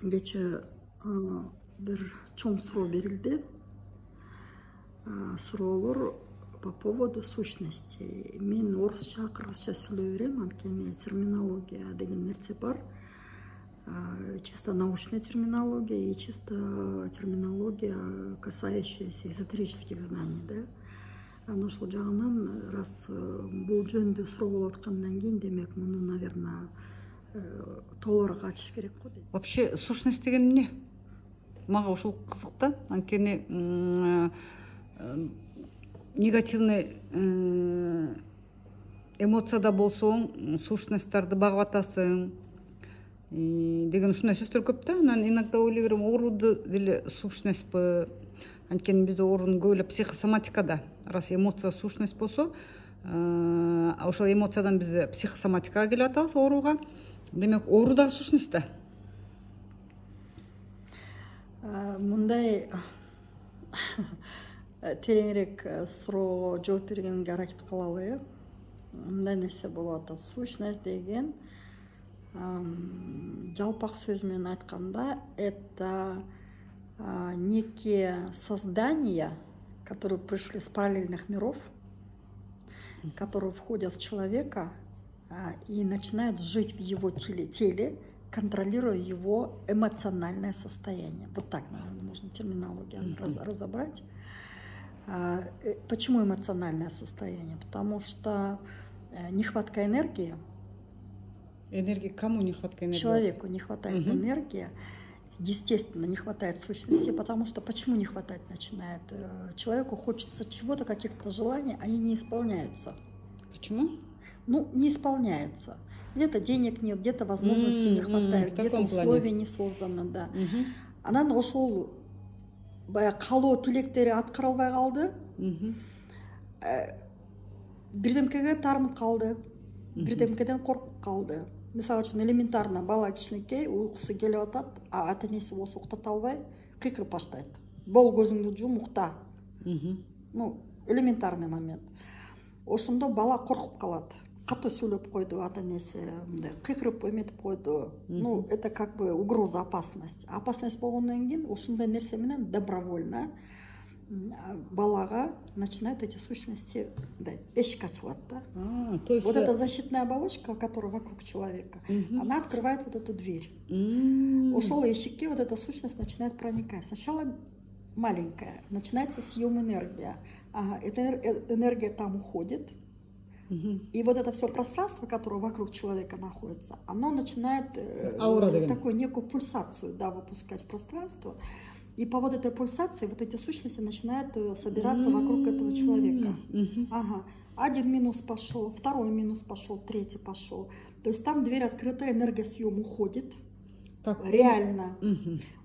кече бир чоң суроо берилди. Суроолор по поводу сущности. Мен орусча, кыргызча сүйлөй берем, анткени терминология деген нерсе бар. Чисто научная терминология и чисто терминология, касающаяся эзотерических знаний, да. Ошол жагынан, раз бул жөнүндө суроо болуп аткандан кийин, демек муну, наверное, толугураак ачыш керек го дейт. Вообще сущность деген эмне? Мага ушул кызык да, анткени негативный эмоцияда болсоң, сущностьтарды багып атасың деген ушундай сөздөр көп да. Анан иногда ойлой берем, ооруду деле сущностьпы, анткени бизде оорунун көбү эле психосоматикада. Раз эмоция сущность болсо, ошол эмоциядан биз психосоматикага келип атабыз, ооруга. Демек, оору дагы сущность да. Мындай тереңирээк суроо жооп бергенге аракет кылалы. Мындай нерсе болуп атат. Сущность деген, жалпак сөз менен айтканда, это некие создания, которые пришли с параллельных миров, которые входят в человека и начинают жить в его теле, контролируя его эмоциональное состояние. Вот так, наверное, можно терминологию разобрать. Почему эмоциональное состояние? Потому что нехватка энергии. Энергии кому нехватка энергии? Человеку не хватает энергии. Естественно, не хватает сущности, потому что почему не хватать начинает? Человеку хочется чего-то, каких-то желаний, они не исполняются. Почему? Ну, не исполняются. Где-то денег нет, где-то возможностей не хватает, где-то условия не созданы, да. Анан ошол баягы калоо тилектери аткарылбай калды. Бирдемкеге таарынып калды. Бирдемкеден коркуп калды. Мисалы үчүн элементарно бала кичинекей уйкусу келип атат, а ата энеси болсо уктата албай кыйкырып баштайт. Бол, көзүңдү жум, укта. Ну, элементарный момент. Ошондо бала коркуп калат. Катуу сүйлөп койду ата энеси, мындай кыйкырып эметип койду. Ну, это как бы угроза, опасность. Опасность болгондон кийин ошондой нерсе менен добровольно балага начинают эти сущности, да, эшик ачылат, да. То есть вот эта защитная оболочка, которая вокруг человека, она открывает вот эту дверь. Ошол эшикке вот эта сущность начинает проникать. Сначала маленькая, начинается съем энергия. Эта энергия там уходит. И вот это все пространство, которое вокруг человека находится, оно начинает такую некую пульсацию, да, выпускать в пространство. И по вот этой пульсации вот эти сущности начинают собираться вокруг этого человека. Ага. Один минус пошел, второй минус пошел, третий пошел. То есть там дверь открыта, энергосъем уходит. Так. Реально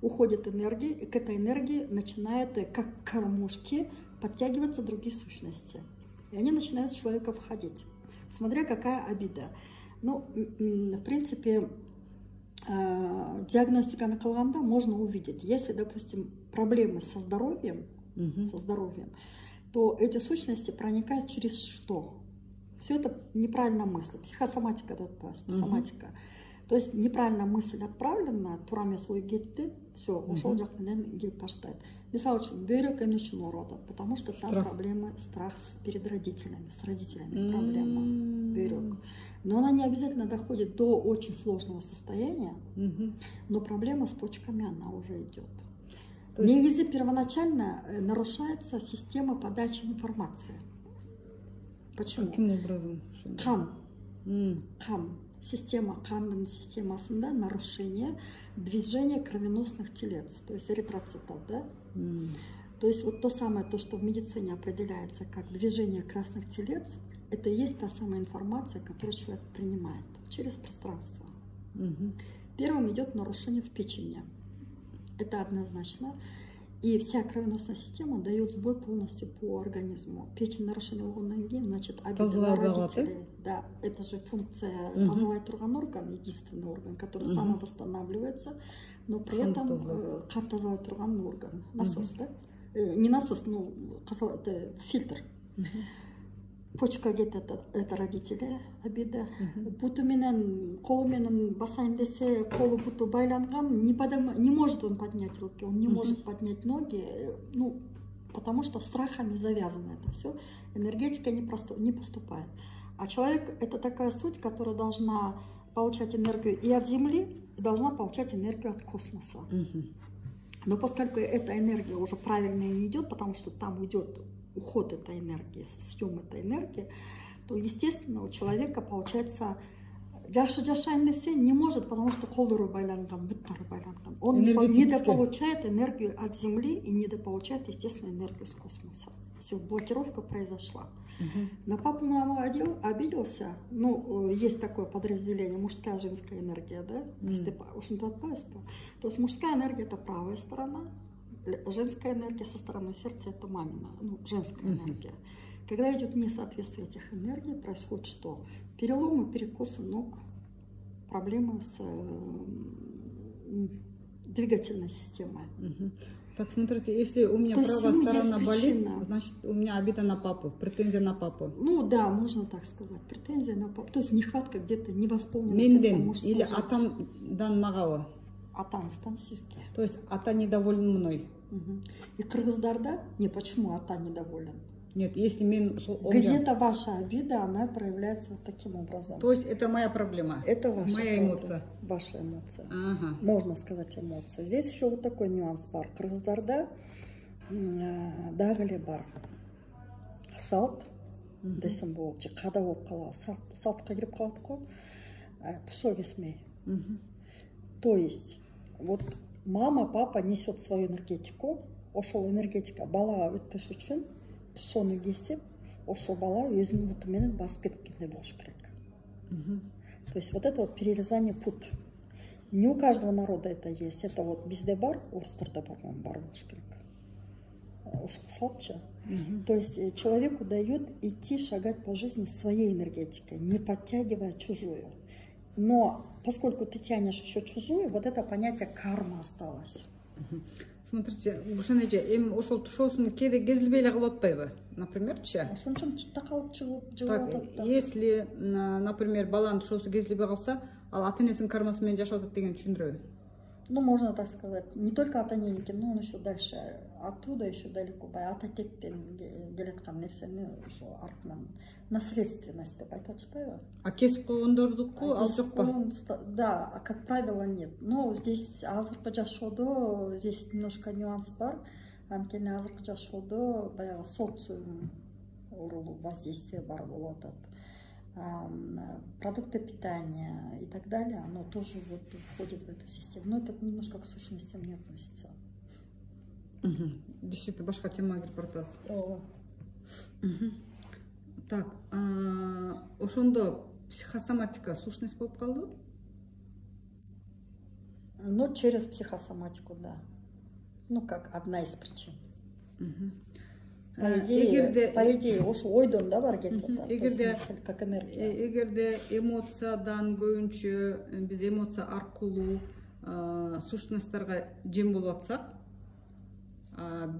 уходит энергия, и к этой энергии начинают, как кормушки, подтягиваться другие сущности. И они начинают в человека входить. Смотря какая обида. Ну, в принципе, диагностиканы кылганда можно увидеть, если, допустим, проблемы со здоровьем, то эти сущности проникают через что? Все это неправильная мысль. Психосоматика, психосоматика. То есть неправильная мысль отправлена, тураме свой кетти, все, ушел жак менен келип баштайт. Мисалы үчүн бөйрөк эмне үчүн ооруп атат? Потому что там проблемы, страх перед родителями, с родителями проблема, бөйрөк. Но она не обязательно доходит до очень сложного состояния, но проблема с почками, она уже идет. Негизи первоначально нарушается система подачи информации. Почему? Каким образом? Кан. Система канның системасында нарушение движения кровеносных телец, то есть эритроцитов, да? То есть вот то самое, то, что в медицине определяется как движение красных телец, это и есть та самая информация, которую человек принимает через пространство. Первым идет нарушение в печени. Это однозначно. И вся кровеносная система дает сбой полностью по организму. Печень нарушение органов, значит, обида на родителей. Да, это же функция тазалай турган орган, единственный орган, который самовосстанавливается, но при этом қан тазалай турган орган, насос, да? Не насос, но это фильтр. почка кетет, это родители обида. Буту менен, колу менен басайын десе, колу буту байланган, не может он поднять руки, он не может поднять ноги, ну, потому что страхами завязано это все, энергетика не поступает. А человек — это такая суть, которая должна получать энергию и от Земли, и должна получать энергию от космоса. Но поскольку эта энергия уже правильно не идет, потому что там идет уход этой энергии, съем этой энергии, то, естественно, у человека получается жашайын десе не может, потому что колдору байланган, буттары байланган. Он недополучает энергию от Земли и недополучает, естественно, энергию с космоса. Все, блокировка произошла. На папу маму обиделся. Ну, есть такое подразделение мужская, женская энергия, да? То есть мужская энергия — это правая сторона, женская энергия со стороны сердца — это мамина, ну, женская энергия. Когда идет несоответствие этих энергий, происходит что? Переломы, перекосы ног, проблемы с двигательной системой. Так, смотрите, если у меня правая сторона болит, значит, у меня обида на папу, претензия на папу. Ну да, можно так сказать, претензия на папу. То есть нехватка где-то, невосполненность. Или атам дан магава. Атамстан сизге. То есть ата недоволен мной. И кыргыздарда, не, почему ата недоволен? Нет, если мен... Где-то ваша обида, она проявляется вот таким образом. То есть это моя проблема? Это ваша моя эмоция? Ваша эмоция. Ага. Можно сказать эмоция. Здесь еще вот такой нюанс бар. Кыргыздарда дагыле бар. Салт, десем болот, же када болуп калат. Салтка кирип калат го. Тушо кесмей. То есть, вот мама, папа несет свою энергетику, ошол энергетика балага өтпөш үчүн тушону кесип, ошол бала өзүнүн буту менен басып кеткендей болуш керек. То есть вот это вот перерезание пут. Не у каждого народа это есть. Это вот бизде бар, орустарда бар болуш керек. Ошол салтчы. То есть человеку дают идти, шагать по жизни своей энергетикой, не подтягивая чужую. Но поскольку ты тянешь еще чужую, вот это понятие карма осталось. Смотрите, Гүлшен эже, ошол тушоосун кээде кезилбей эле калып атпайбы? Например-чи? Ошончо чытта калып жылып атат. Если, например, баланын тушоосу кезилбей калса, ал ата-энесинин кармасы менен жашап атат деген түшүндүрөбү? Ну, можно так сказать. Не только ата-эненики, но он еще дальше. Оттуда еще далеко. Ата-тектен келаткан нерсени ошо артынан наследственность деп айтып атышпайбы? А кесип койгондордуку ал жокпу? Да, как правило, нет. Но здесь азыркы жашоодо здесь немножко нюанс бар. Анткени азыркы жашоодо баягы социум урулуу воздействие бар болуп атат. Продукты питания и так далее, оно тоже вот входит в эту систему. Но это немножко к сущностям не относится. Действительно, башка тема кирип баратасыз. Так, ошондо психосоматика сущность болуп калды? Ну, через психосоматику, да. Ну, как одна из причин. По идее, ошо ойдон да бар кетип атат. Как энергия. Эгерде эмоциядан көбүнчө биз эмоция аркылуу сущностторго жем болуп атсак,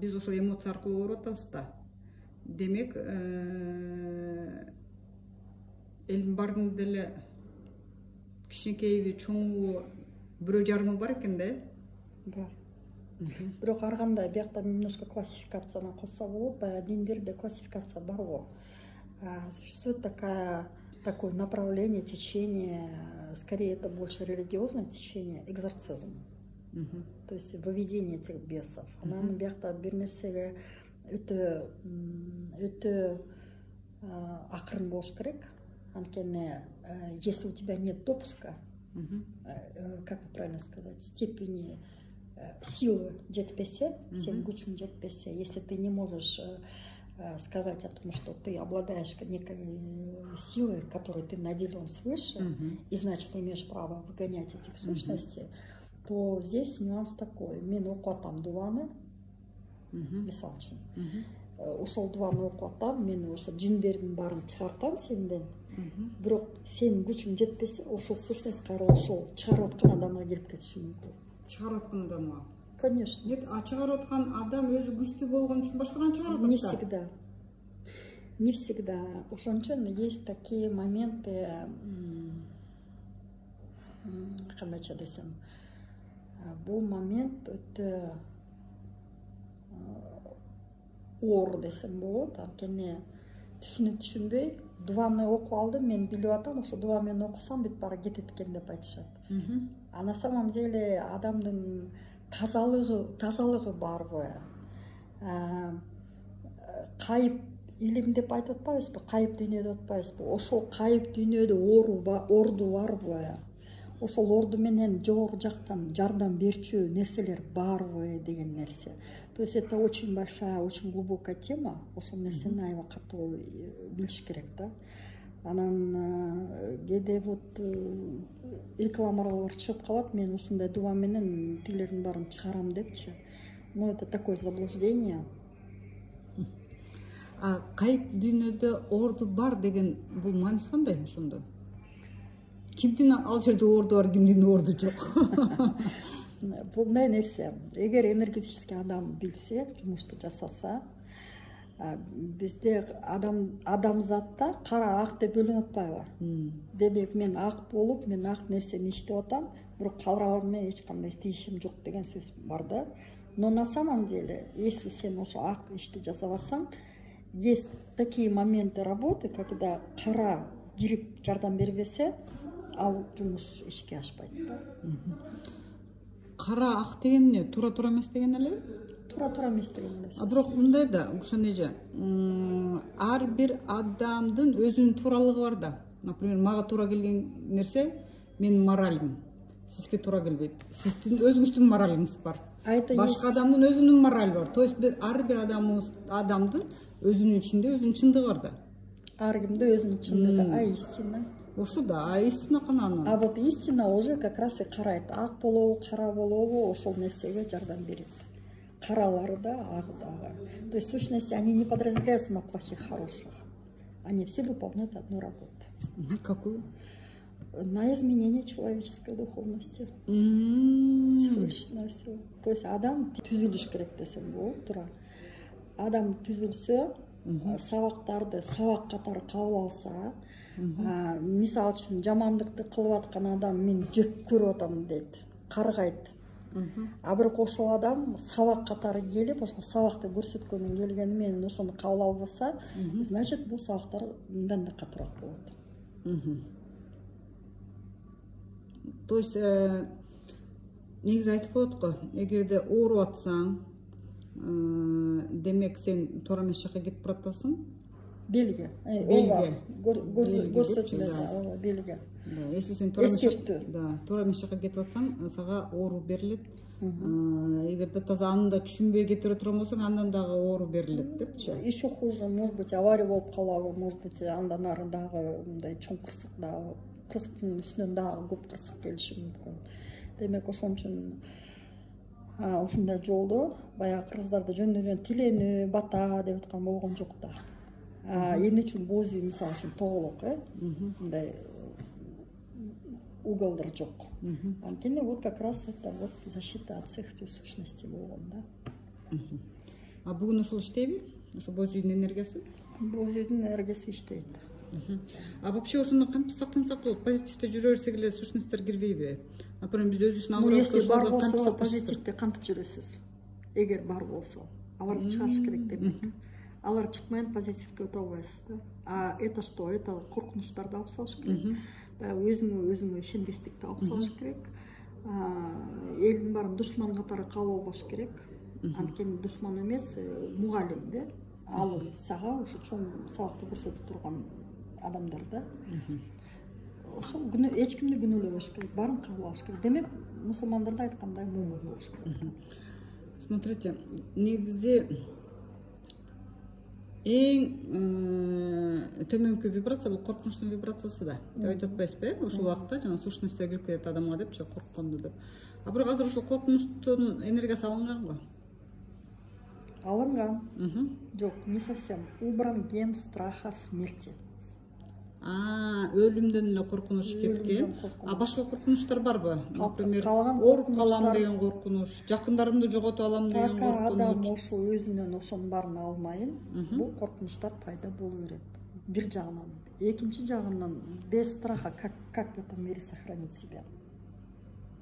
биз ошол эмоция аркылуу ооруп атабыз да. Демек, элдин баарында деле кичинекейби, чоңу, бирөө жарымы бар экен да? Бар. Бирок ар кандай биякта немножко классификацияны кылса болот. Баягы диндерде классификация бар го. Существует такое направление, течение, скорее это больше религиозное течение, экзорцизм. То есть выведение этих бесов. Анан биякта бир нерсеге өтө акырын болуш керек. Анткени если у тебя нет допуска, как бы правильно сказать, степени силы жетпесе, сен күчүң жетпесе, если ты не можешь сказать о том, что ты обладаешь некой силой, которой ты наделен свыше, и значит имеешь право выгонять этих сущностей, то здесь нюанс такой. Мен окуп атам дубаны, мисал үчүн. Ошол дубаны окуп атам, мен ошо жиндердин баарын чыгартам сенден. Бирок сенин күчүң жетпесе, ошол сущность кайра ошол чыгарып аткан адамга келип кетиши мүмкүн. Чыгарып аткан адамга? Конечно. Нет, а чыгарып аткан адам өзү күчтүү болгон үчүн башкадан чыгарып атат? Не всегда. Не всегда. Ошончон есть такие моменты, кандайча десем, бул момент өтө оор десем болот. Анткени түшүнүп түшүнбөй дубаны окуп алдым, мен билип атам, ошо дуба менен окусам бүт бара кетет экен деп айтышат. А на самом деле адамдын тазалыгы барбы? Кайып илим деп айтып атпайбызбы? Кайып дүйнө деп атпайбызбы? Ошол кайып дүйнөдө орду барбы? Ошол орду менен жогору жактан жардам берчү нерселер барбы деген нерсе. То есть это очень большая, очень глубокая тема. Ошол нерсени аябай катуу билиш керек да. Анан кээде вот рекламалар чыгып калат, мен ушундай дуба менен тилердин баарын чыгарам депчи. Но это такое заблуждение. Кайып дүйнөдө орду бар деген бул мааниси кандай ошондо? Кимдин ал жерде орду бар, кимдин орду жок? Бул мындай нерсе. Эгер энергетический адам билсе, жумушту жасаса, бизде адамзатта кара ак деп бөлүнүп атпайбы? Демек мен ак болуп, мен ак нерсени иштеп атам, бирок калган менен эч кандай тийишим жок деген сөз бар да. Но на самом деле, если сен ошо ак ишти жасап атсаң, есть такие моменты работы, когда кара кирип жардам бербесе, ал жумуш ишке ашпайт да. Кара ак деген эмне? Туура эмес деген эле? Туура эмес деген эле. Бирок мындай да, ошондойча, ар бир адамдын өзүнүн тууралыгы бар да. Например, мага туура келген нерсе менин моралим. Сизге туура келбейт. Сиздин өзүңүздүн моралиңиз бар. Башка адамдын өзүнүн морали бар. То есть ар бир адамдын өзүнүн ичинде өзүнүн чындыгы бар да. Ар кимде өзүнүн чындыгы, а истина. Ошо да, а истина канан. А вот истина уже как раз и карайт. Ак болобу, кара болобу, ошол нерсеге жардам берет. Каралары да, ак дагы. То есть в сущности они не подразделяются на плохих, хороших. Они все выполняют одну работу. Какую? На изменение человеческой духовности. Всевышнего всего. То есть адам түзүлүш керек десем болот, туура. Адам түзүлсө, сабактарды сабак катары кабыл алса, мисалы үчүн жамандыкты кылып аткан адам мен жек көрүп атам дейт, каргайт. А бирок ошол адам сабак катары келип, ошол сабакты көрсөткөнүн келгени менен ошону кабыл албаса, значит бул сабактар мындан да катуураак болот. То есть негизи айтып коет го, эгерде ооруп атсаң, демек сен туура эмес жакка кетип баратасың. Белги. Көрсөтүлөт, белги. Если сен туура эмес жакка кетип атсаң, сага оору берилет. Эгерде таза аны түшүнбөй кетире турган болсоң, андан дагы оору берилет депчи. Еще хуже, может быть, авария болуп калабы, может быть, андан ары дагы мындай чоң кырсык дагы, кырсыктын үстүнөн дагы көп кырсык келиши мүмкүн. Демек ошон үчүн ушундай жолдо баягы кыргыздарда жөн тиленүү, бата деп аткан болгон жок да. Эмне үчүн боз үй мисалы үчүн тоголок, мындай уголдор жок. Анткени вот как раз это вот защита от всех этих сущностей болгон да. А бүгүн ошол иштейби? Ошо боз үйдүн энергиясы? Боз үйдүн энергиясы иштейт. А вообще ошондо кантип сактансак болот? Позитивде жүрө берсек эле сущностьтер кирбейби? Например, биз өзүбүздүн агрессия бар болсо позитивде кантип жүрөсүз? Эгер бар болсо, аларды чыгарыш керек демек. Алар чыкмайын позитивге өтө албайсыз да. А это что? Это коркунучтарды алып салыш керек. Өзүңө ишенбестикти алып салыш керек. Элдин баарын душман катары кабыл албаш керек. Анткени душман эмес, мугалим да. Ал сага ошо чоң сабакты көрсөтүп турган адамдар да. Ошол эч кимди күнөөлөбөш керек, баарын кабыл алыш керек. Демек, мусулмандарда айткандай мумин болуш керек. Смотрите, негизи эң төмөнкү вибрация бул коркунучтун вибрациясы да. Деп айтып атпайсызбы? Ошол убакта жана сущностьтер кирип кетет адамга депчи, корккондо деп. А бирок азыр ошол коркунучтун энергиясы алынганбы? Алынган. Жок, не совсем. Убран ген страха смерти. Өлүмдөн эле коркунуч кеткен. Башка коркунучтар барбы? Например, ооруп калам деген коркунуч, жакындарымды жоготуп алам деген коркунуч. Адам ошо өзүнөн ошонун баарын алмайын, бул коркунучтар пайда боло берет. Бир жагынан. Экинчи жагынан, без страха как в этом мире сохранить себя?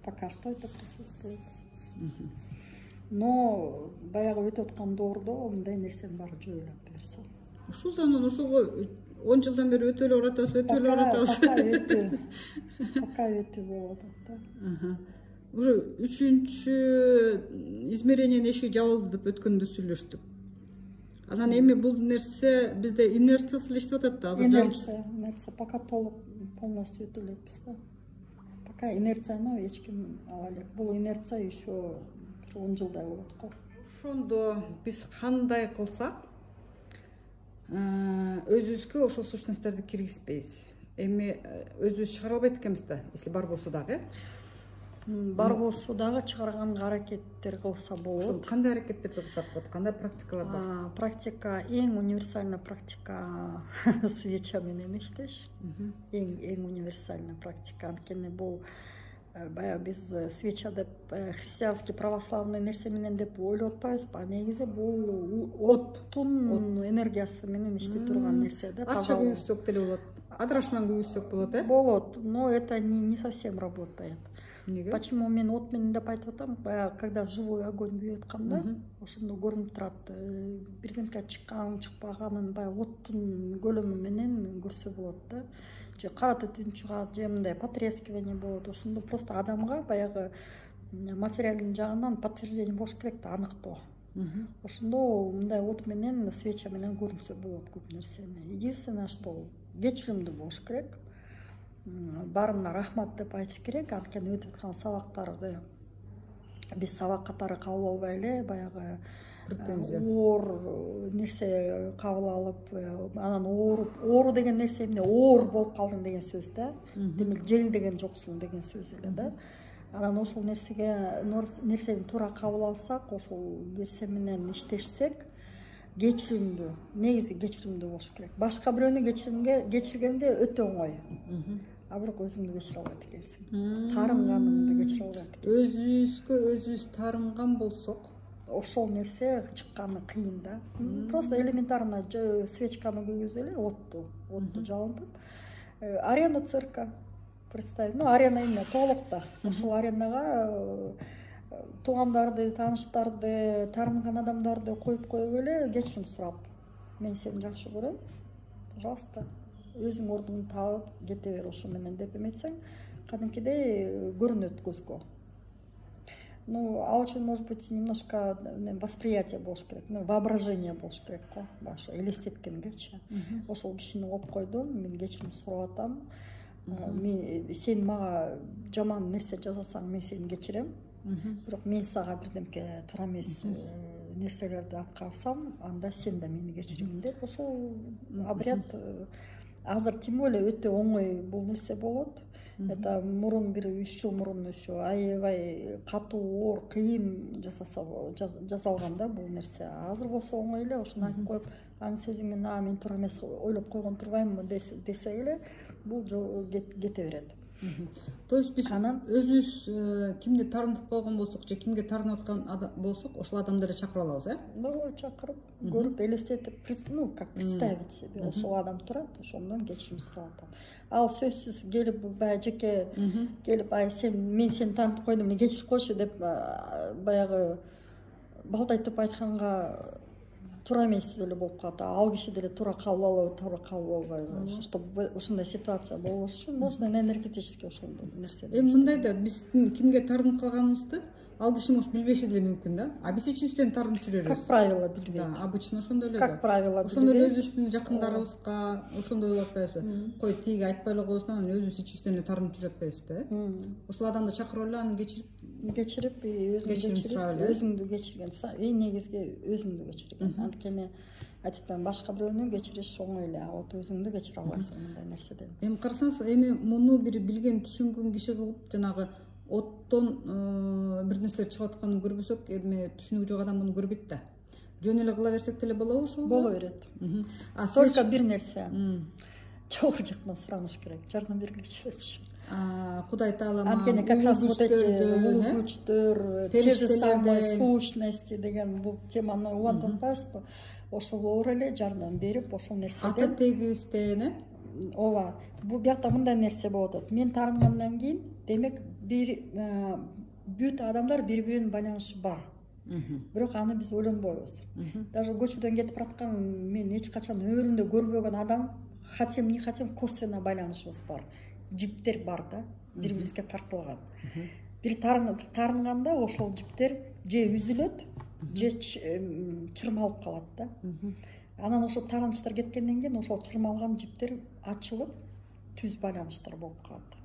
Пока что это присутствует. Но баягы өтүп аткан доордо мындай нерсенин баары жоюлат буюрса. Ушул анан ошого 10 жылдан бери өтө эле баратабыз. Пока өтө болуп атат да. Уже 3-чү измерениянын эшиги жабылды деп өткөндө сүйлөштүк. Анан эми бул нерсе бизде инерциясы эле иштеп атат да азыр. Инерция пока полностью өтө элекпиз да. Пока инерцияны эч ким ала элек. Бул инерция еще 10 жылдай болот го. Ошондо биз кандай кылсак өзүбүзгө ошол сущностторду киргизбейбиз. Эми өзүбүз чыгара албайт экенбиз да, если бар болсо дагы. Бар болсо дагы чыгарганга аракеттер кылса болот. Ошол кандай аракеттерди кылсак болот? Кандай практикалар бар? Практика, эң универсальный практика свеча менен иштеш. Эң универсальный практика. Анткени бул баягы биз свеча деп христианский православный нерсе менен деп ойлоп атпайбызбы? Негизи бул оттун энергиясы менен иштей турган нерсе да. Акча күйүзсөк деле болот. Адрашман күйүзсөк болот, э? Болот, но это не совсем работает. Неге? Почему мен от менен деп айтып атам? Баягы когда живой огонь күйүп атканда, ошондо көрүнүп турат. Бирдемке чыккан, чыкпаганын баягы оттун көлөмү менен көрсө болот да. Же кара түтүн чыгат, же мындай потрескивание болот. Ошондо просто адамга баягы материалдын жагынан подтверждение болуш керек да, аныктоо. Ошондо мындай от менен, свеча менен көрүнсө болот көп нерсени. Единственное, что кечиримдүү болуш керек. Баарына рахмат деп айтыш керек. Анткени өтүп аткан сабактарды биз сабак катары кабыл албай эле баягы оор нерсе кабыл алып, анан оору деген нерсе эмне? Оор болуп калдың деген сөз да. Демек жел деген жоксуң деген сөз эле да. Анан ошол нерсени туура кабыл алсак, ошол нерсе менен иштешсек, кечиримдүү, негизи кечиримдүү болуш керек. Башка бирөөнү кечиргенде өтө оңой. А бирок өзүңдү кечире албайт экенсиң. Таарынганыңды кечире албайт экенсиң. Өзүбүзгө өзүбүз таарынган болсок, ошол нерсе чыкканы кыйын да. Просто элементарно свечканы күйгүзүп эле отту жалындырып. Арену цирка представь. Арена эмне? Тоолокто. Ошол аренага туугандарды, тааныштарды, таарынган адамдарды коюп эле кечирим сурап, мен сени жакшы көрөм. Пожалуйста, өзүң ордуңду таап кете бер ошо менен деп эметсең, кадимкидей көрүнөт көзгө. Ал үчүн, может быть, немножко восприятие болуш керек, воображение болуш керек го, башы элестеткенгечи. Ошол кишини коюп койдум, мен кечирим сурап атам. Сен мага жаман нерсе жасасаң, мен сени кечирем. Бирок мен сага бирдемке туура эмес нерселерди аткарсам, анда сен да мени кечиргин деп ошол обряд азыр тем более өтө оңой бул нерсе болот. Это мурун бир 3 жыл мурун еще аябай катуу, оор, кыйын жасалган да бул нерсе. Азыр болсо оңой эле, ошону айтып коюп, аң сезим менен мен туура эмес ойлоп койгон турбаймынбы десе эле, бул кете берет. То есть биз өзүбүз кимди таарынтып койгон болсок же кимге таарынып аткан болсок, ошол адамдарды чакыра алабыз, э? Чакырып, көрүп, элестетип, как представить себе. Ошол адам турат, ошондон кечирим сурап атам. Ал сөзсүз келип баягы жеке келип, мен сени таанытып койдум, мени кечирип койчу деп баягы балтайтып айтканга туура эмес деле болуп калат. Ал киши деле туура кабыл алабы, туура кабыл албайбы. Чтобы ошондой ситуация болбош үчүн нужно энергетически ошол нерсе. Эми мындай да, биздин кимге таарынып калганыбызды ал киши может билбеши деле мүмкүн да. А биз ичибизден таарынып жүрөбүз. Как правило, билбейт. Да, обычно ошондой эле. Как правило, билбейт. Ошондой эле өзүбүздүн жакындарыбызга ошондой болуп атпайбызбы? Кой, тиги айтпай эле койсун, анан өзүбүз ичибизден эле таарынып жүрүп атпайбызбы? Ошол адамды чакырып эле аны кечирип, өзүңдү кечирген. Негизги өзүңдү кечирген. Анткени айтып атам, башка бирөөнү кечириш оңой эле, а вот өзүңдү кечире албайсың мындай нерседен. Эми карасаңыз, эми муну бир билген, түшүнгөн киши кылып, жанагы оттон бир нерселер чыгып атканын көрбөсөк, эми түшүнүгү жок адам муну көрбөйт да. Жөн эле кыла берсек деле болобу ошол? Боло берет. Только бир нерсе. жоғары жақтан сұраныш керек, жардам бергілікші депші. Құдай Таала анткени как раз вот эти улуу күчтөр, те же самые сущности деген бул теманы убантып атпайбызбы? Ошого оор эле жардам берип, ошол нерседен ата тегибизден ооба, бул биякта мындай нерсе болуп атат. Мен таарынгандан кийин, демек бүт адамдар бири-биринин байланышы бар. Бирок аны биз ойлонбойбуз. Даже көчөдөн кетип бараткан мен эч качан өмүрүмдө көрбөгөн адам хотим не хотим косвенно байланышыбыз бар. Жиптер бар да, бири-бирибизге тартылган. Бир таарынганда ошол жиптер же үзүлөт, же чырмалып калат да. Анан ошол таарынычтар кеткенден кийин ошол чырмалган жиптер ачылып, түз байланыштар болуп калат.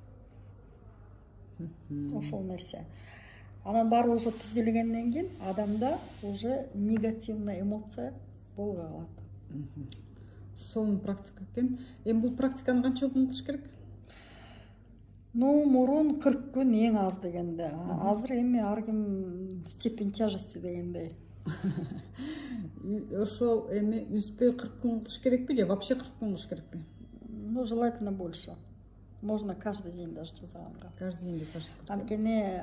Ошол нерсе. Анан баары уже түзүлгөндөн кийин адамда уже негативный эмоция болбой калат. Сонун практика экен. Эми бул практиканы канча кылыш керек? Ну, мурун 40 күн эң аз дегенде. Азыр эми ар ким степень тяжести дегендей. Ошол эми үзбөй 40 күн кылыш керекпи же вообще 40 күн кылыш керекпи? Ну, желательно больше. Можно каждый день даже жасаганга. Каждый день жасаш керек. Анткени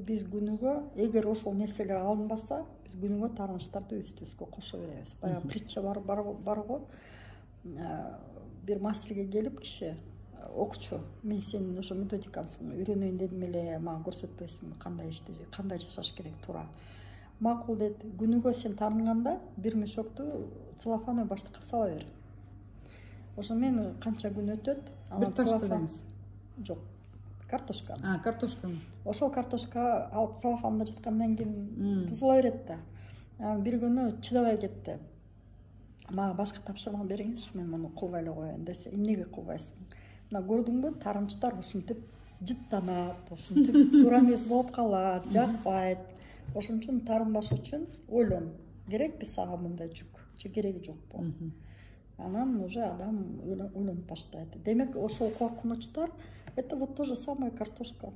биз күнүгө, эгер ошол нерселер алынбаса, биз күнүгө таарынычтарды үстүбүзгө кошо беребиз. Баягы притча бар го. Бир мастерге келип киши окучу, мен сенин ошо методикаңсың үйрөнөйүн дедим эле, мага көрсөтпөйсүңбү кандай жашаш керек туура. Макул деди. Күнүгө сен таарынганда бир мешокту целлофановый баштыкка сала бер. Ошо мен канча күн өтөт, анан целлофан жок, картошка. Картошка. Ошол картошка алып целлофанда жаткандан кийин бузула берет да. Анан бир күнү чыдабай кетти. Мага башка тапшырма бериңизчи, мен муну кылбай эле коеюн десе, эмнеге кылбайсың? Мына көрдүңбү, таарынычтар ушинтип жыттанат, ушинтип туура эмес болуп калат, жакпайт. Ошон үчүн таарынбаш үчүн ойлон, керекпи сага мындай жүк же кереги жокпу? Анан уже адам ойлонуп баштайт. Демек, ошол коркунучтар это вот то же самое картошка.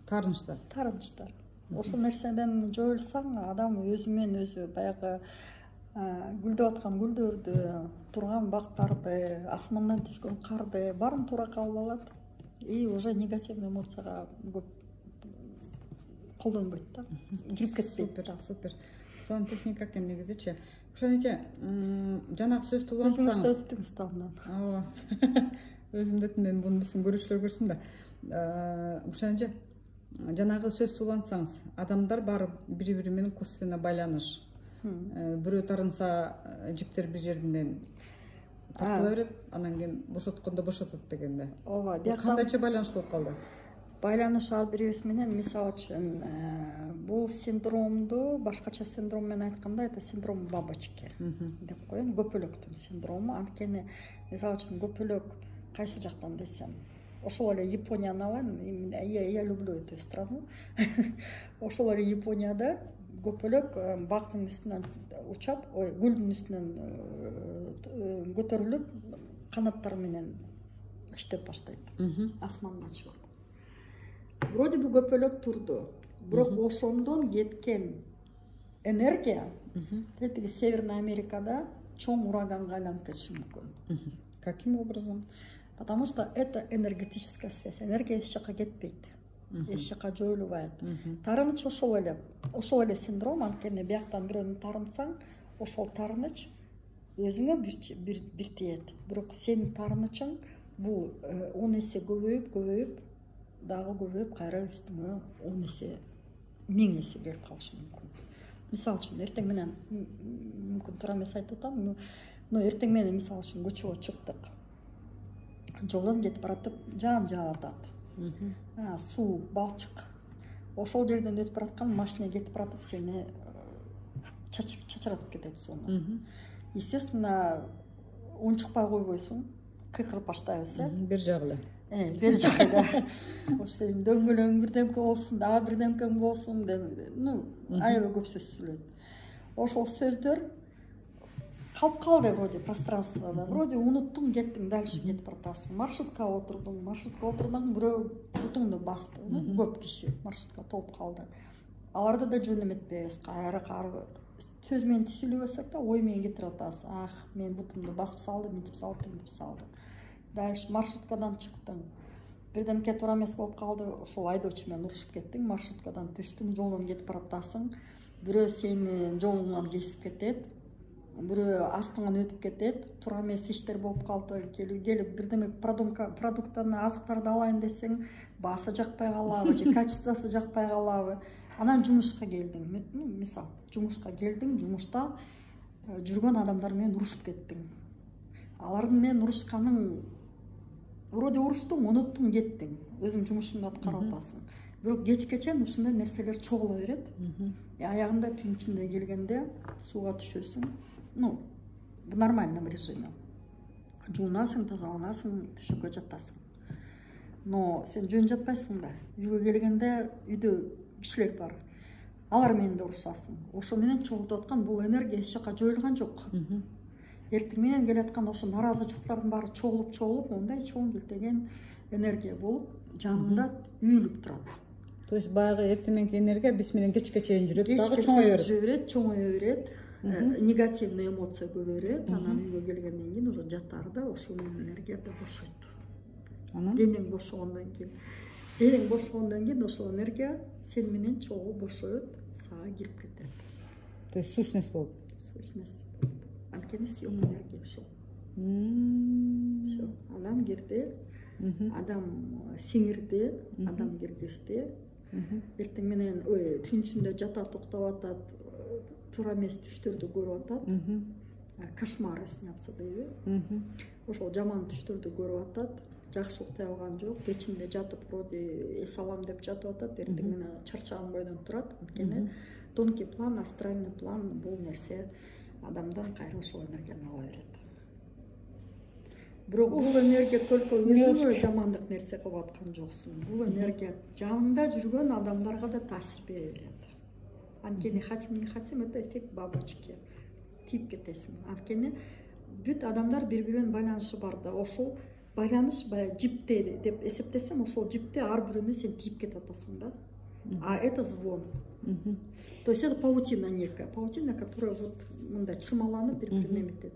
Таарынычтар. Ошол нерседен жоюлсаң, адам өзү менен өзү баягы гүлдөп аткан гүлдөрдү, турган бактарды, асмандан түшкөн карды баарын туура кабыл алат. И уже негативный эмоцияга көп колдонбойт да. Кирип кетпейт. Супер. Сонун техника экен негизичи. Ошондо жанагы сөздү улантсаңыз. Өттүңүз табынан. Ооба. Өзүмдө мен буну көрүүчүлөр көрсүн да. Ошондо жанагы сөздү улантсаңыз, адамдар баары бири-бири менен косвенно байланыш. Бирөө тарынса, жиптер бир жеринен тартыла берет, анан кийин бошоткондо бошотот дегенде. Ооба, кандайча байланыш болуп калды? Байланыш ар бирибиз менен, мисалы үчүн, бул синдромду башкача синдром менен айтканда, это синдром бабочки деп коеюн, көпөлөктүн синдрому. Анткени, мисалы үчүн, көпөлөк кайсы жактан десем, ошол эле Японияны алайын, я люблю эту страну. Ошол эле Японияда көпөлөк бактын үстүнөн учап, гүлдүн үстүнөн көтөрүлүп, канаттары менен иштеп баштайт. Асманга чыгып. Вроде бы көпөлөк турду, бирок ошондон кеткен энергия тетиги Северный Америкада чоң ураганга айланып кетиши мүмкүн. Каким образом? Потому что это энергетическая связь. Энергия эч жакка кетпейт. Эч жакка жоюлбайт. Таарыныч ошол эле синдром, анткени бияктан бирөөнү таарынсаң, ошол таарыныч өзүңө бир тиет. Бирок сенин таарынычың бул 10 эсе көбөйүп, дагы көбөйүп, кайра үстүңө 10 эсе, 1000 эсе келип калышы мүмкүн. Мисалы үчүн, эртең менен мүмкүн туура эмес айтып атам, но эртең менен мисалы үчүн көчөгө чыктык. Жолдон кетип баратып, жаан жаап атат. Суу, балчык. Ошол жерден өтүп бараткан машина кетип баратып, сени чачыратып кетет сууну. Естественно, унчукпай койбойсуң, кыйкырып баштайбыз, бир жагы эле. Бир жагы эле. Ошо дөңгөлөң бирдемке болсун, дагы бирдемкең болсун деп, аябай көп сөз сүйлөйт. Ошол сөздөр калып калды вроде пространствода. Вроде уnuттуң, кеттиң, дальше кетип баратасың. Маршруткага отурдуң, бирөө бутуңду басты. Көп киши маршрутка толуп калды. Аларды да жөн эметпейбиз. Кайра сөзмен сөйлесек та оймен кетіп жатасың. Ах, мен бұтымды басып салдым, мынтип салдым, тентип салдым. Дальше маршруткадан шықтың. Бірдемке тура емес болып қалды, ошол айдоочумен урушуп кеттиң, маршруткадан түштүң, жолуң кетип баратасың. Бирөө сенин жолуңан кесип кетет, бирөө астыңан өтүп кетет, туура эмес иштер болуп калды. Келип бирдеме продукттарын, азыктарды алайын десең, баасы жакпай калабы же качествосу жакпай калабы. Анан жумушка келдиң. Мисал, жумушка келдиң, жумушта жүргөн адамдар менен урушуп кеттиң. Алардын менен урушканың вроде уруштуң, унуттуң, кеттиң. Өзүң жумушуңду аткарып атасың. Бирок кечке чейин ушундай нерселер чогула берет. Аягында түн ичинде келгенде сууга түшөсүң. Ну, в нормальном режиме. Жуунасың, тазаланасың, төшөккө жатасың. Но сен жөн жатпайсың да. Үйгө келгенде үйдө кишилер бар. Алар менен да урушасың. Ошо менен чогултуп аткан бул энергия эч жака жоюлган жок. Эртең менен келаткан ошо наразычылыктардын баары чогулуп, мындай чоң келтеген энергия болуп, жанында үйүлүп турат. То есть баягы эртең мененки энергия биз менен кечке чейин жүрөт, дагы чоңое берет, негативный эмоция көбөйөт. Анан үйгө келгенден кийин уже жатарда ошол энергияда бошойт. Анан денең бошогондон кийин ошол энергия сен менен чогуу бошоет, сага кирип кетет. То есть сущность болуп. Анткени сыйым энергия ошол. Всё. Адам кирди, адам сиңирди, адам киргизди. Эртең менен түн ичинде жатат, уктап атат, туура эмес түштөрдү көрүп атат. Кошмары снятся дейби. Ошол жаман түштөрдү көрүп атат. Жакшы уктай алган жок. Кечинде жатып вроде эс алам деп жатып атат, эртең менен чарчаган бойдон турат. Анткени тонкий план, астральный план бул нерсе адамдан кайра ошол энергияны ала берет. Бирок бул энергия только өзүңө жамандык нерсе кылып аткан жоксуң. Бул энергия жаныңда жүргөн адамдарга да таасир бере берет. Анткени хотим не хотим, это эффект бабочки. Тип кетесиң. Анткени бүт адамдар бири-бири менен байланышы бар да, ошол байланыш жипте деп эсептесем, ошол жипте ар бирөөнө сен тип кетип атасың да. А это звон. То есть это паутина некая, паутина, которая вот мындай чырмаланып бири-бирине эметет.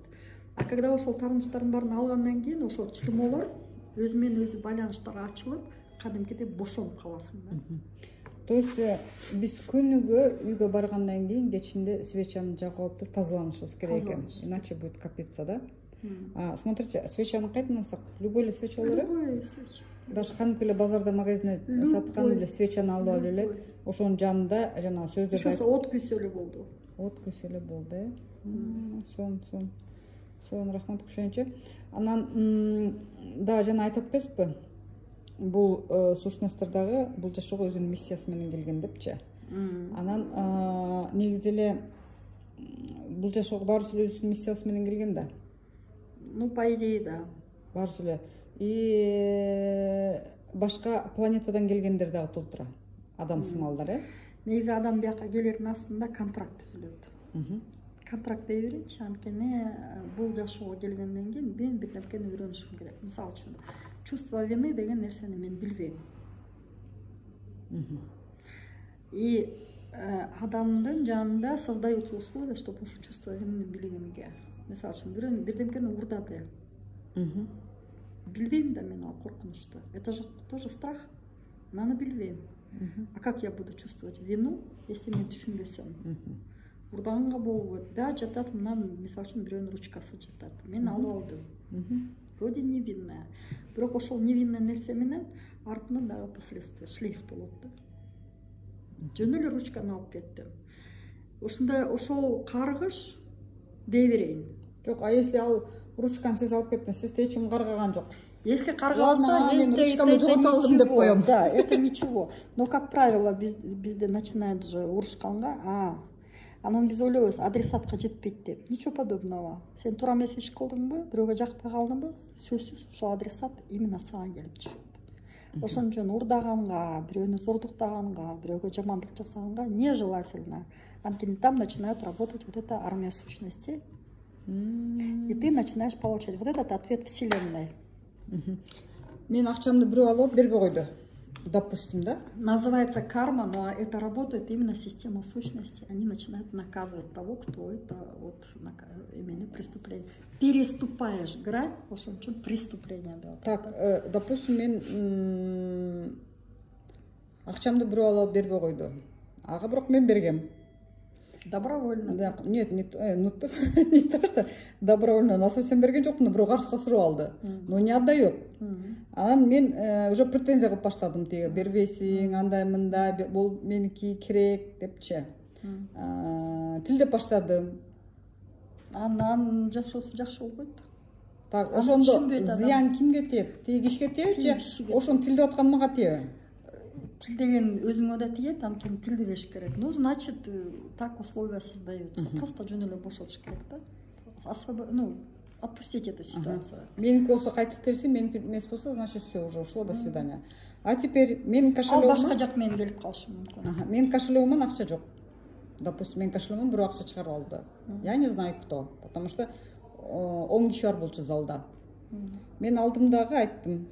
А когда ошол тармыштардын баарын алгандан кийин ошол чырмоолор өзү менен өзү байланыштар ачылып, кадимкидей бошонуп каласың да. То есть биз күнүгө үйгө баргандан кийин кечинде свечаны жагып алып туруп тазаланышыбыз керек экен. Иначе будет копиться, да? Смотрите, свечаны кайдан алсак? Любой эле свеча болор? Любой свеча. Даже кандайкы эле базарда, магазинде саткан эле свечаны алып алып эле, ошонун жанында жана сөздөрдү айтып, от күйсө эле болду. От күйсө эле болду, Сон рахмат кушенче. Анан да жана айтып атпайсызбы? Бул сущносттор дагы бул жашоого өзүнүн миссиясы менен келген депчи. Анан негизи эле бул жашоого баарыбыз эле өзүбүздүн миссиябыз менен келген да. Ну, по идее, да. Баарыбыз эле. И башка планетадан келгендер дагы толтура. Адам сымалдар, Негизи адам бияка келердин астында контракт түзүлөт. Контракт дей берейинчи, анткени бул жашоого келгенден кийин мен бир нерсени үйрөнүшүм керек. Мисалы үчүн, чувство вины деген нерсени мен билбейм. И адамдын жанында создаются условия, чтобы ушул чувство вины билгенге. Мисалы үчүн, бирдемкени урдады. Билбейм да мен ал коркунучту. Это же тоже страх. Но аны билбейм. А как я буду чувствовать вину, если мен түшүнбөсөм? Урдаганга болбойт. Да, жатат мынан, мисалы үчүн, бирөөнүн ручкасы жатат. Мен алып алдым. Вроде невинная. Бирок ошол невинный нерсе менен артынан дагы последствия, шлейф болот да. Жөн эле ручканы алып кеттим. Ушундай ошол каргыш дей берейин. Жок, а если ал ручканы сиз алып кеттиңиз, сизди эч ким каргаган жок. Если каргалса, мен ручкамды жоготалдым деп коем. Да, это ничего. Но как правило, бизде начинает же урушканга, анан биз ойлойбуз, адресатка жетпейт деп. Ничего подобного. Сен туура эмес иш кылдыңбы, бирөөгө жакпай калдыңбы, сөзсүз ошол адресат именно сага келип түшөт. Ошон үчүн урдаганга, бирөөнү зордуктаганга, бирөөгө жамандык жасаганга нежелательно. Анткени там начинает работать вот эта армия сущностей. И ты начинаешь получать вот этот ответ вселенной. Мен акчамды бирөө алып бербей койду. допустим, да? Называется карма, но это работает именно система сущности. Они начинают наказывать того, кто это вот именно преступление. Переступаешь грань, в общем, чуть преступление. Да, вот так, допустим, мен ақшамды біреу алып бербей қойды. Аға бірақ мен бергем. Добровольно. Да, нет, не то, что добровольно, на совсем берген жоқпын, біреу қарсыға сұрау алды. Но не отдает. Анан мен уже претензия қылып баштадым, тегі бербейсің, андай мында, бұл менікі керек депче. Тілдеп баштадым. Анан жашоосу жакшы болбойт. Так, ошондо зыян кимге тиет? Тийгишке тиеби же ошону тилдеп аткан мага тиеби? Тил деген өзүңө да тиет, анткени тилди бериш керек. Ну, значит, так условия создаются. Просто жөн эле бошотуш керек да. Отпустить эту ситуацию. Меники болсо кайтып келсе, меники эмес болсо, значит, все, уже ушло, до свидания. А теперь менин кошелегиме... Ал башка жак менин келип калышы мүмкүн. Менин кошелегиме акча жок. Допустим, менин кошелегиме бирөө акча чыгарып алды. Я не знаю кто, потому что 10 киши бар болчу залда. Мен алдым дагы айттым.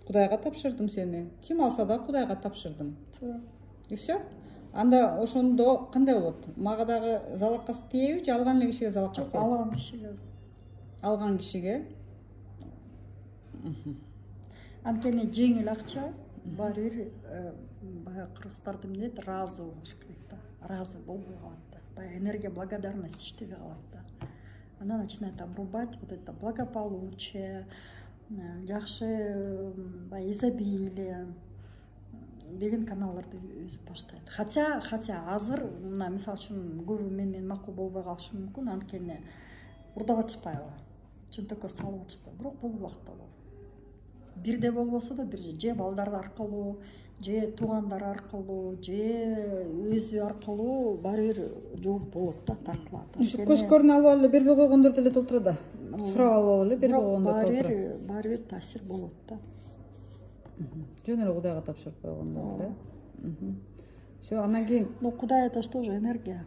Кудайга тапшырдым сени. Ким алса да Кудайга тапшырдым. И все. Анда ошондо кандай болот? Мага дагы залакасы тиеби же алган эле кишиге залакасы тиеби? Алган кишиге. Алган кишиге. Анткени жеңил акча бар бир баягы кыргыздардын эмнет разы болуш керек да. Разы болбой калат да. Баягы энергия благодарности иштебей калат да. Она начинает обрубать вот это благополучие, жакшы изобилие деген каналдарды үзүп баштайт. Хотя азыр мына мисалы үчүн көбү менен макул болбой калышы мүмкүн, анткени урдап атышпайбы, чынтекке салып атышпайбы, бирок бул убакта бирде болбосо да бир же балдар аркылуу, же туугандар аркылуу, же өзү аркылуу баары бир жооп болот да, тартылат. Ушу көз көрүнө алып эле бербей койгондор деле толтура да. Сурап алып эле бербей койгондор толтура. Баары бир таасир болот да. Жөн эле Кудайга тапшырып койгондор эле. Все, анан кийин, ну, Кудай это что же энергия.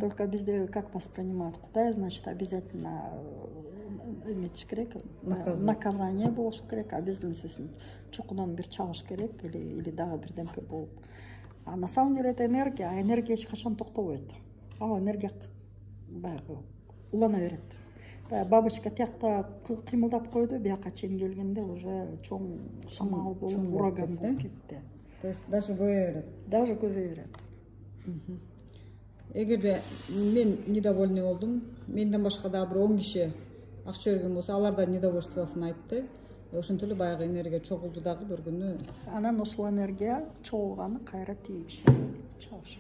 Только bizde как воспринимают Кудай, значит, обязательно эметиш керек, наказание болуш керек, обязательно сөзүн чукунан бир чабыш керек или дагы бирдемке болуп. А на самом деле это энергия, а энергия эч качан токтобойт. Ал энергия баягы улана берет. Бабочка тиякта кыймылдап койду, бияка чейин келгенде уже чоң шамал болуп, ураган болуп кетти. То есть даже көбөйө берет. Даже көбөйө берет. Эгерде мен недовольный болдум, менден башка дагы бир 10 киши акча берген болсо, алар да недовольствосын айтты. Ошентип эле баягы энергия чогулду дагы бир күнү. Анан ошол энергия чогулганы кайра тийгише чабышы.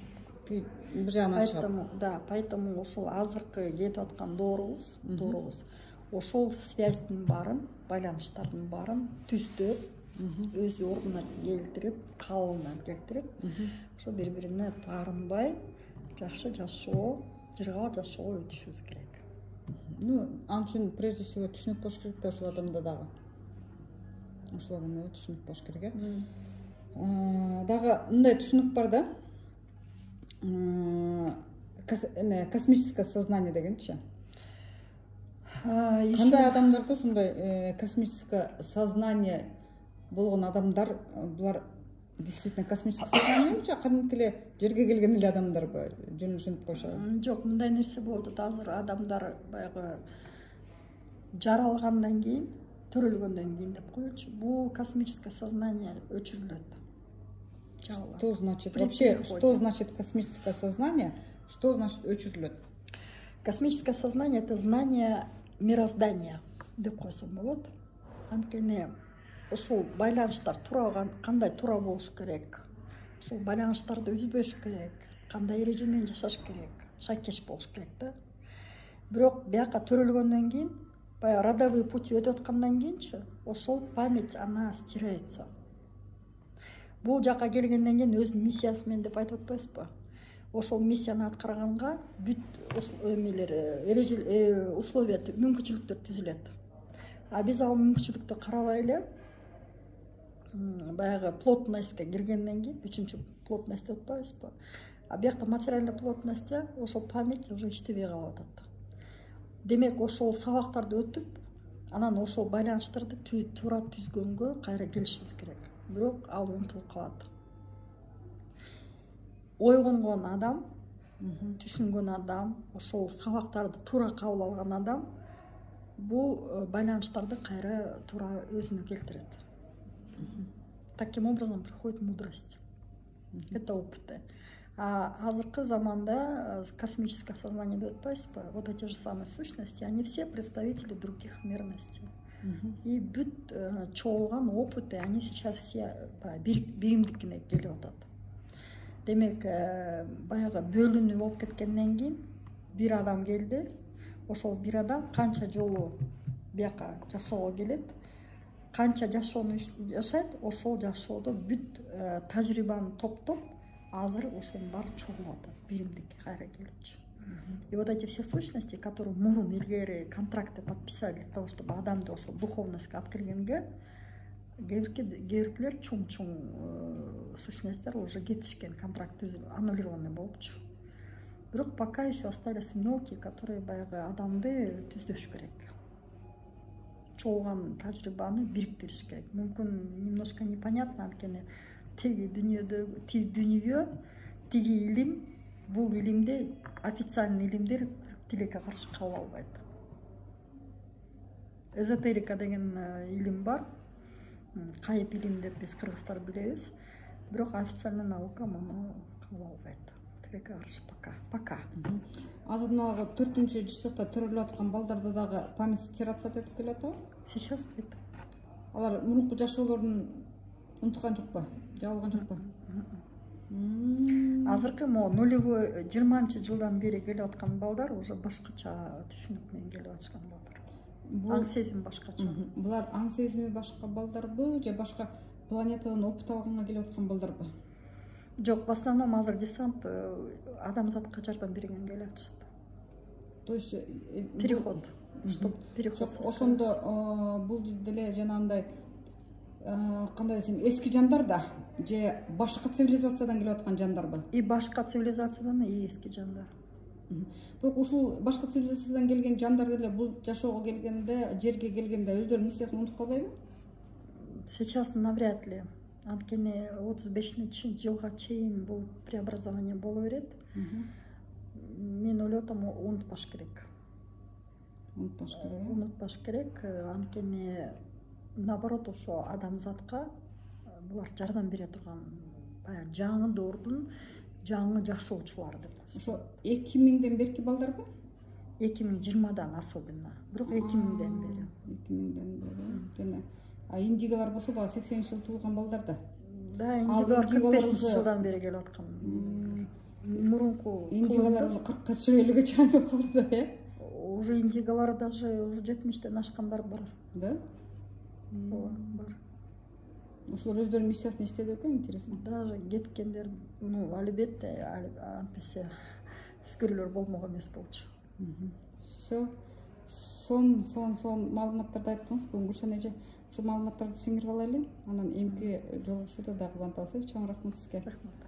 Бир жагынан чыгат. Да, поэтому ошол азыркы кетип аткан доорубуз, ошол связьтин баарын, байланыштардын баарын түздөп, өз ордуна келтирип, калыбына келтирип, ошо бири-бирине таарынбай, жакшы жашоо, жыргал жашоого өтүшүбүз керек. Ну, ал үчүн прежде всего түшүнүк болуш керек да ошол адамда дагы. Ошол адамда түшүнүк болуш керек. Дагы мындай түшүнүк бар да. Космическое сознание дегенчи. Кандай адамдарда ушундай космическое сознание болгон адамдар, булар действительно космическое сознание же кадимки эле жерге келген эле адамдарбы? Жөн ушинтип койшобу? Жок, мындай нерсе болот. Азыр адамдар баягы жаралгандан кийин, төрөлгөндөн кийин деп коелучу, бул космическое сознание өчүрүлөт. Что значит вообще, что значит космическое сознание, что значит өчүрүлөт? Космическое сознание — это знание мироздания деп койсом болот. Анткени ошол байланыштар кандай туура болуш керек, ошол байланыштарды үзбөш керек, кандай эреже менен жашаш керек, шайкеш болуш керек да. Бирок бияка төрөлгөндөн кийин, баягы родовой путь өтүп аткандан кийинчи, ошол память она стирается. Бул жака келгенден кийин өзүнүн миссиясы менен деп айтып атпайсызбы? Ошол миссияны аткарганга бүт условия, мүмкүнчүлүктөр түзүлөт. А биз ал мүмкүнчүлүктү карабай эле баягы плотностька киргенден кийин, 3-чү плотность деп атпайбызбы? А биякта материальный плотностьта ошол память уже иштебей калып атат. Демек, ошол сабактарды өтүп, анан ошол байланыштарды туура түзгөнгө кайра келишибиз керек. бирок ал унутулуп калат. Ойгонгон адам, түшүнгөн адам, ошол сабактарды туура кабыл алган адам бул байланыштарды кайра туура өзүнө келтирет. Таким образом приходит мудрость. Это опыты. А азыркы заманда космическое сознание деп атпайсызбы? Вот эти же самые сущности, они все представители других мирностей. И бүт чогулган опыты, они сейчас все биримдикине келип атат. Демек, баягы бөлүнүү болуп кеткенден кийин бир адам келди. Ошол бир адам канча жолу бияка жашоого келет, канча жашоону жашайт, ошол жашоодо бүт тажрыйбаны топтоп, азыр ошонун баары чогулуп атат, биримдикке кайра келчү. И вот эти все сущности, которые мурун илгери контракты подписали для того, чтобы адамды ошол духовностько алып келгенге, кээбиркилер чоң сущностьтер уже кетишкен, контракт аннулированный болупчу. Бирок пока еще остались мелкие, которые баягы адамды түздөш керек. Чогулган тажрыйбаны бириктириш керек. Мүмкүн немножко непонятно, анткени тиги дүйнө, тиги илим, бул илимде официальный илимдер тилекке каршы кабыл албайт. Эзотерика деген илим бар. Кайып илим деп биз кыргыздар билебиз. Бирок официальный наука муну кабыл албайт. Тилекке каршы пока. Азыр мына 4-жыштыкта төрөлүп аткан балдарда дагы память стираться этип келатабы? Сейчас нет. Алар мурунку жашоолорун унуткан жокпу? Жабылган жокпу? Азыркы нулевой 20-жылдан бери келип аткан балдар уже башкача түшүнүк менен келип атышкан балдар. Аң сезим башкача. Булар аң сезими башка балдарбы же башка планетадан опыт алганга келип аткан балдарбы? Жок, в основном азыр десант адамзатка жардам берген келип атышат. То есть переход, чтобы переход. Ошондо бул деле жанагындай кандай десем, эски жандар да же башка цивилизациядан келип аткан жандарбы? И башка цивилизациядан, и эски жандар. Бирок ушул башка цивилизациядан келген жандар деле бул жашоого келгенде, жерге келгенде өздөрүнүн миссиясын унутуп калбайбы? Сейчас навряд ли. Анткени 35-жылга чейин бул преобразование боло берет. Мен ойлоп атам, унутпаш керек. Унутпаш керек, анткени наоборот ошо адамзатка булар жардам бере турган баягы жаңы доордун жаңы жашоочулары деп. Ошо 2000ден берки балдарбы? 2020дан особенно. Бирок 2000ден бери. 2000ден бери. Жана индигалар болсо бага 80-жыл туулган балдар да. Да, индигалар 45-жылдан бери келип аткан. Мурунку индигалар уже 40 чөйрөлгө чайнап калды, Уже индигалар даже уже 70-тен ашкандар бар. Да? Бар. Ошолор өздөрүнүн миссиясын иштеди экен, интересно. Даже кеткендер, албетте, антпесе өскөрүлөр болмогон эмес болчу. Все. Сон маалыматтарды айттыңыз. Бүгүн Гүлшан эже ушу маалыматтарды сиңирип алайлы. Анан эмки жолугушууда дагы улантабыз. Чоң рахмат сизге. Рахмат.